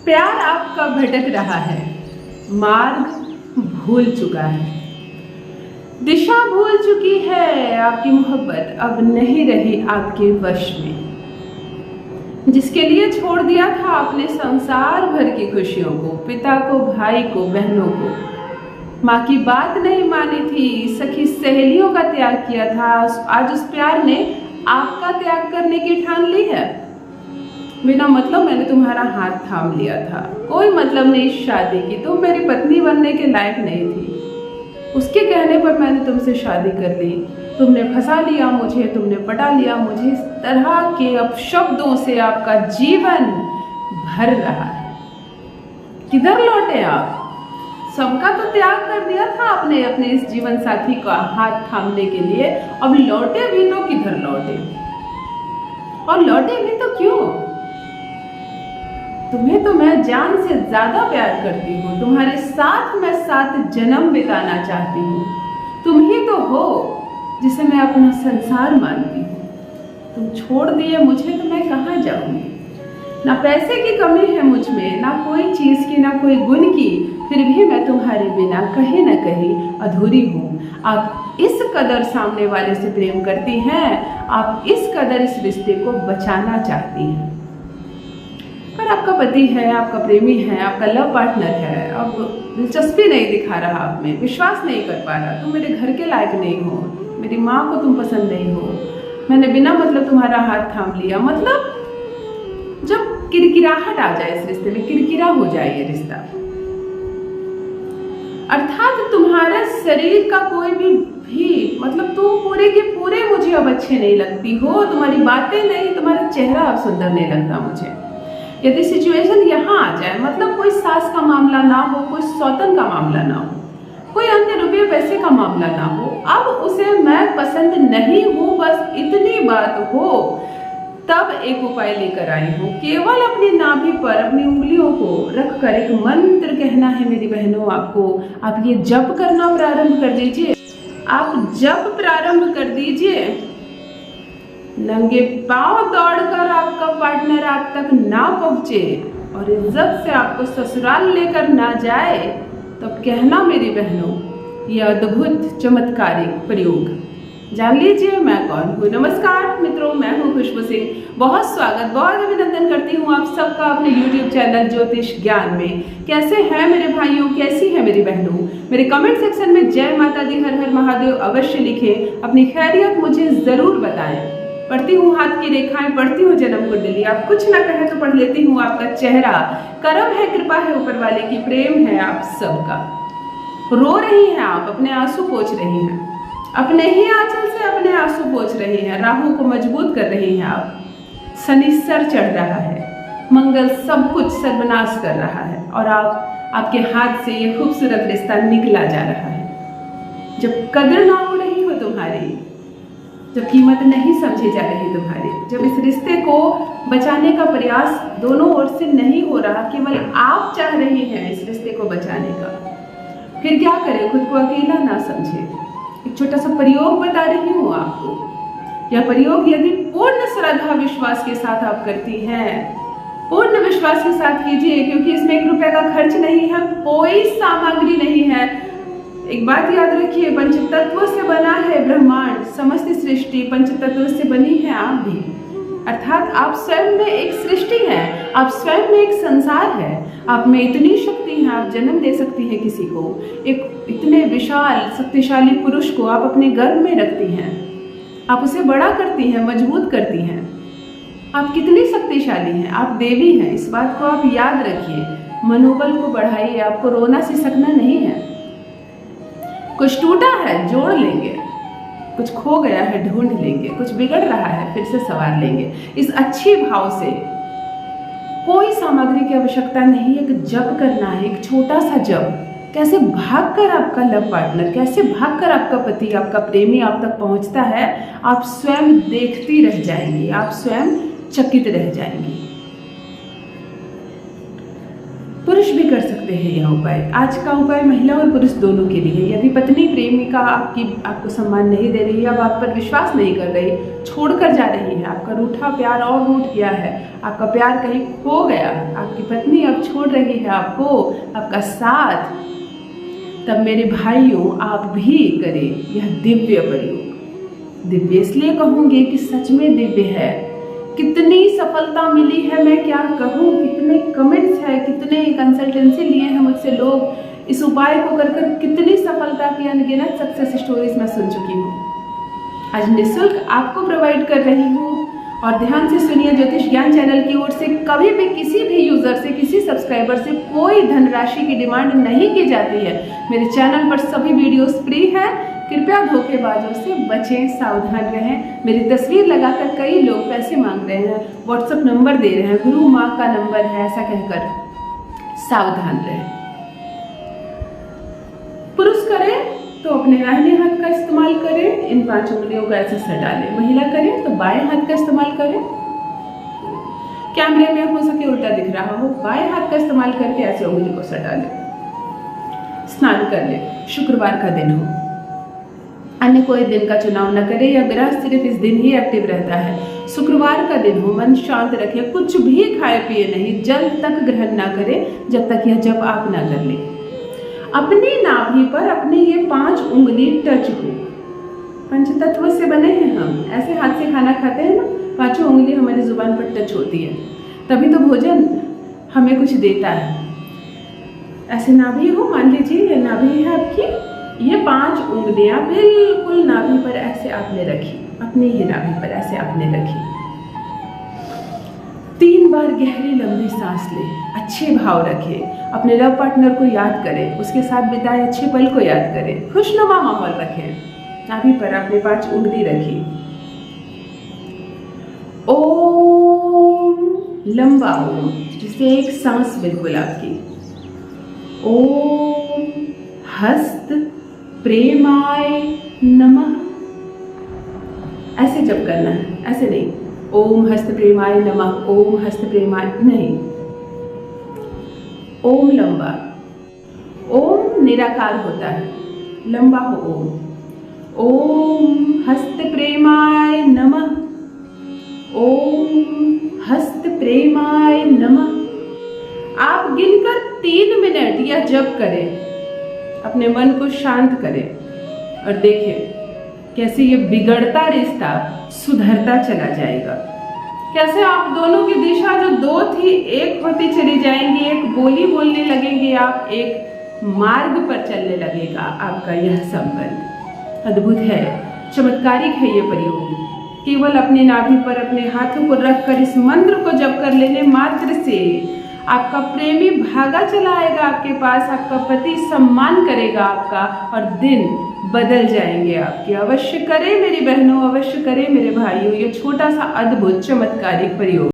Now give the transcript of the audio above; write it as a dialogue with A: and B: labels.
A: प्यार आपका भटक रहा है, मार्ग भूल चुका है, दिशा भूल चुकी है। आपकी मोहब्बत अब नहीं रही आपके वश में। जिसके लिए छोड़ दिया था आपने संसार भर की खुशियों को, पिता को, भाई को, बहनों को, माँ की बात नहीं मानी थी, सखी सहेलियों का त्याग किया था, आज उस प्यार ने आपका त्याग करने की ठान ली है। बिना मतलब मैंने तुम्हारा हाथ थाम लिया था, कोई मतलब नहीं शादी की, तुम मेरी पत्नी बनने के लायक नहीं थी। उसके कहने पर मैंने तुमसे शादी कर ली, तुमने फंसा लिया मुझे, तुमने पटा लिया मुझे। इस तरह के अपशब्दों से आपका जीवन भर रहा है। किधर लौटे आप? सबका तो त्याग कर दिया था आपने अपने इस जीवन साथी का हाथ थामने के लिए, अब लौटे भी तो किधर लौटे? और लौटे भी तो क्यों? तुम्हें तो मैं जान से ज्यादा प्यार करती हूँ, तुम्हारे साथ मैं 7 जन्म बिताना चाहती हूँ। तुम ही तो हो जिसे मैं अपना संसार मानती हूँ। तुम छोड़ दिए मुझे तो मैं कहाँ जाऊंगी? ना पैसे की कमी है मुझ में, ना कोई चीज की, ना कोई गुण की, फिर भी मैं तुम्हारे बिना कहीं ना कहीं अधूरी हूँ। आप इस कदर सामने वाले से प्रेम करती हैं, आप इस कदर इस रिश्ते को बचाना चाहती हैं, पर आपका पति है, आपका प्रेमी है, आपका लव पार्टनर है, अब दिलचस्पी नहीं दिखा रहा आप में, विश्वास नहीं कर पा रहा। तुम मेरे घर के लायक नहीं हो, मेरी माँ को तुम पसंद नहीं हो, मैंने बिना मतलब तुम्हारा हाथ थाम लिया। मतलब जब किरकिराहट आ जाए इस रिश्ते में, किरकिरा हो जाए ये रिश्ता, अर्थात तुम्हारे शरीर का कोई भी मतलब तुम पूरे के पूरे मुझे अब अच्छे नहीं लगती हो, तुम्हारी बातें नहीं, तुम्हारा चेहरा अब सुंदर नहीं लगता मुझे। यदि सिचुएशन यहाँ आ जाए, मतलब कोई सास का मामला ना हो, कोई सौतन का मामला ना हो, कोई अन्य रुपये पैसे का मामला ना हो, अब उसे मैं पसंद नहीं हूँ, बस इतनी बात हो, तब एक उपाय लेकर आई हूँ। केवल अपनी नाभि पर अपनी उंगलियों को रखकर एक मंत्र कहना है मेरी बहनों आपको। आप ये जप करना प्रारंभ कर दीजिए। आप जप प्रारंभ कर दीजिए। नंगे पांव दौड़कर आपका पार्टनर आप तक ना पहुंचे और इज्जत से आपको ससुराल लेकर ना जाए, तब कहना मेरी बहनों, यह अद्भुत चमत्कारिक प्रयोग जान लीजिए मैं कौन हूँ। नमस्कार मित्रों, मैं हूँ खुशबू सिंह। बहुत स्वागत, बहुत अभिनंदन करती हूँ आप सबका अपने YouTube चैनल ज्योतिष ज्ञान में। कैसे हैं मेरे भाइयों, कैसी है मेरी बहनों? मेरे कमेंट सेक्शन में जय माता दी, हर हर महादेव अवश्य लिखें, अपनी खैरियत मुझे जरूर बताएं। पढ़ती हूँ हाथ की रेखाएं, पढ़ती हूँ जन्म कुंडली, आप कुछ ना कहे तो पढ़ लेती हूँ आपका चेहरा। करम है, कृपा है ऊपर वाले की, प्रेम है आप सबका। रो रही हैं आप, अपने आंसू पोंछ रही हैं, अपने ही आंचल से अपने आंसू पोंछ रही हैं, राहु को मजबूत कर रही हैं आप। शनि सर चढ़ रहा है, मंगल सब कुछ सर्वनाश कर रहा है, और आपके हाथ से ये खूबसूरत रिश्ता निकला जा रहा है। जब कदर ना हो रही हो तुम्हारी, जब कीमत नहीं समझी जा रही तुम्हारी, जब इस रिश्ते को बचाने का प्रयास दोनों ओर से नहीं हो रहा, केवल आप चाह रही हैं इस रिश्ते को बचाने का, फिर क्या करें? खुद को अकेला ना समझे। एक छोटा सा प्रयोग बता रही हूँ आपको। यह प्रयोग यदि पूर्ण श्रद्धा विश्वास के साथ आप करती हैं, पूर्ण विश्वास के साथ कीजिए, क्योंकि इसमें 1 रुपए का खर्च नहीं है, कोई सामग्री नहीं है। एक बात याद रखिए, पंचतत्वों से बना है ब्रह्मांड, समस्त सृष्टि पंचतत्वों से बनी है आप भी, अर्थात आप स्वयं में एक सृष्टि हैं, आप स्वयं में एक संसार है। आप में इतनी शक्ति है, आप जन्म दे सकती हैं किसी को, एक इतने विशाल शक्तिशाली पुरुष को आप अपने गर्भ में रखती हैं, आप उसे बड़ा करती हैं, मजबूत करती हैं। आप कितनी शक्तिशाली हैं, आप देवी हैं, इस बात को आप याद रखिए। मनोबल को बढ़ाइए, आपको रोना सिसकना नहीं है। कुछ टूटा है जोड़ लेंगे, कुछ खो गया है ढूंढ लेंगे, कुछ बिगड़ रहा है फिर से संवार लेंगे। इस अच्छे भाव से कोई सामग्री की आवश्यकता नहीं, एक जप करना है, एक छोटा सा जप। कैसे भागकर आपका लव पार्टनर, कैसे भागकर आपका पति, आपका प्रेमी आप तक पहुंचता है, आप स्वयं देखती रह जाएंगी, आप स्वयं चकित रह जाएंगी। पुरुष भी कर सकते हैं यह उपाय। आज का उपाय महिला और पुरुष दोनों के लिए। यदि पत्नी प्रेमिका आपको सम्मान नहीं दे रही है, अब आप पर विश्वास नहीं कर रही, छोड़कर जा रही है, आपका रूठा प्यार और रूठ गया है, आपका प्यार कहीं खो गया, आपकी पत्नी अब छोड़ रही है आपको, आपका साथ, तब मेरे भाइयों आप भी करें यह दिव्य प्रयोग। दिव्य इसलिए कहूँगी कि सच में दिव्य है। कितनी सफलता मिली है मैं क्या कहूँ, कितने कमेंट्स है, कितने कंसल्टेंसी लिए हैं मुझसे लोग, इस उपाय को कर कर कितनी सफलता की अनगिनत सक्सेस स्टोरीज मैं सुन चुकी हूँ। आज निःशुल्क आपको प्रोवाइड कर रही हूँ। और ध्यान से सुनिए, ज्योतिष ज्ञान चैनल की ओर से कभी भी किसी भी यूजर से, किसी सब्सक्राइबर से कोई धनराशि की डिमांड नहीं की जाती है। मेरे चैनल पर सभी वीडियोस फ्री है। कृपया धोखेबाजों से बचें, सावधान रहें। मेरी तस्वीर लगाकर कई लोग पैसे मांग रहे हैं, व्हाट्सएप नंबर दे रहे हैं, गुरु माँ का नंबर है, ऐसा कहकर सावधान रहें। पुरुष करें तो अपने दाहिने हाथ का इस्तेमाल करें, इन 5 उंगलियों को ऐसे सटा लें। महिला करें तो बाएं हाथ का इस्तेमाल करें। कैमरे में हो सके उल्टा दिख रहा हो, बाएं हाथ का इस्तेमाल करके ऐसे उंगली को सटा लें। स्नान कर लें, शुक्रवार का दिन हो, अन्य कोई दिन का चुनाव न करें। यह ग्रह सिर्फ इस दिन ही एक्टिव रहता है। शुक्रवार का दिन हो, मन शांत रखें, कुछ भी खाए पिए नहीं, जल तक ग्रहण ना करें जब तक यह जप आप ना कर लें। अपनी नाभि पर अपने ये 5 उंगली टच हो। पंचतत्व से बने हैं हम, ऐसे हाथ से खाना खाते हैं ना, 5 उंगली हमारी जुबान पर टच होती है, तभी तो भोजन हमें कुछ देता है। ऐसे नाभि हो, मान लीजिए ये नाभि है आपकी, ये 5 उंगलियां बिल्कुल नाभि पर ऐसे आपने रखी, अपनी ही नाभि पर ऐसे आपने रखी। 3 बार गहरी लंबी सांस लें, अच्छे भाव रखें, अपने लव पार्टनर को याद करें, उसके साथ बिताए अच्छे पल को याद करें, खुशनुमा माहौल रखें। नाभि पर आपने 5 उंगली रखी। ओम, लंबा ओम, जिससे एक सांस बिल्कुल आपकी। ओम हस्त प्रेमाय नमः, ऐसे जप करना है, ऐसे नहीं ओम हस्त प्रेमाय नमः, ओम हस्त प्रेमाय नहीं। ओम लंबा, ओम निराकार होता है, लंबा हो ओम। ओम हस्त प्रेमाय नमः, ओम हस्त प्रेमाय नमः। आप गिनकर 3 मिनट यह जप करें, अपने मन को शांत करें और देखें कैसे ये बिगड़ता रिश्ता सुधरता चला जाएगा। कैसे आप दोनों की दिशा जो 2 थी 1 होती चली जाएंगी, एक बोली बोलने लगेंगे आप, एक मार्ग पर चलने लगेगा आपका यह संबंध। अद्भुत है, चमत्कारिक है ये प्रयोग। केवल अपने नाभि पर अपने हाथों को रखकर इस मंत्र को जप कर लेने मात्र से आपका प्रेमी भागा चला आएगा आपके पास, आपका पति सम्मान करेगा आपका और दिन बदल जाएंगे आपके। अवश्य करें मेरी बहनों, अवश्य करें मेरे भाइयों ये छोटा सा अद्भुत चमत्कारिक प्रयोग।